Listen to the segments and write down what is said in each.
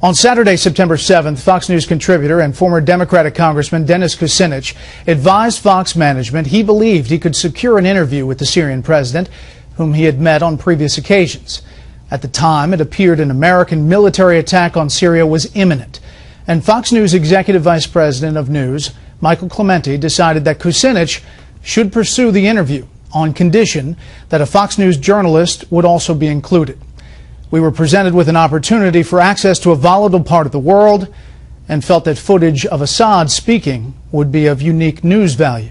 On Saturday, September 7th, Fox News contributor and former Democratic Congressman Dennis Kucinich advised Fox management he believed he could secure an interview with the Syrian president, whom he had met on previous occasions. At the time, it appeared an American military attack on Syria was imminent, and Fox News Executive Vice President of News, Michael Clementi, decided that Kucinich should pursue the interview on condition that a Fox News journalist would also be included. We were presented with an opportunity for access to a volatile part of the world and felt that footage of Assad speaking would be of unique news value.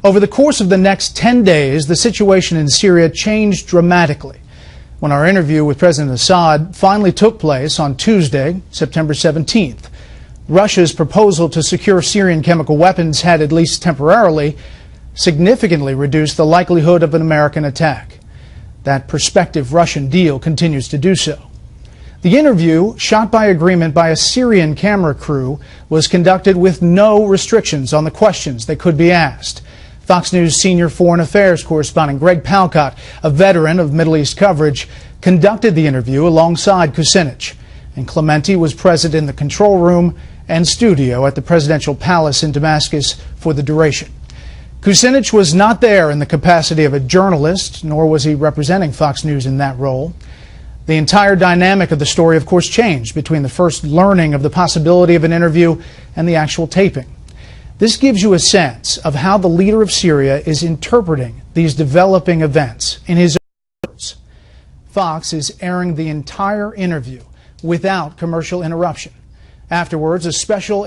Over the course of the next 10 days, the situation in Syria changed dramatically. When our interview with President Assad finally took place on Tuesday, September 17th, Russia's proposal to secure Syrian chemical weapons had, at least temporarily, significantly reduced the likelihood of an American attack. That prospective Russian deal continues to do so. The interview, shot by agreement by a Syrian camera crew, was conducted with no restrictions on the questions that could be asked. Fox News senior foreign affairs correspondent Greg Palcott, a veteran of Middle East coverage, conducted the interview alongside Kucinich, and Clementi was present in the control room and studio at the presidential palace in Damascus for the duration. Kucinich was not there in the capacity of a journalist, nor was he representing Fox News in that role. The entire dynamic of the story, of course, changed between the first learning of the possibility of an interview and the actual taping. This gives you a sense of how the leader of Syria is interpreting these developing events. In his own words, Fox is airing the entire interview without commercial interruption. Afterwards, a special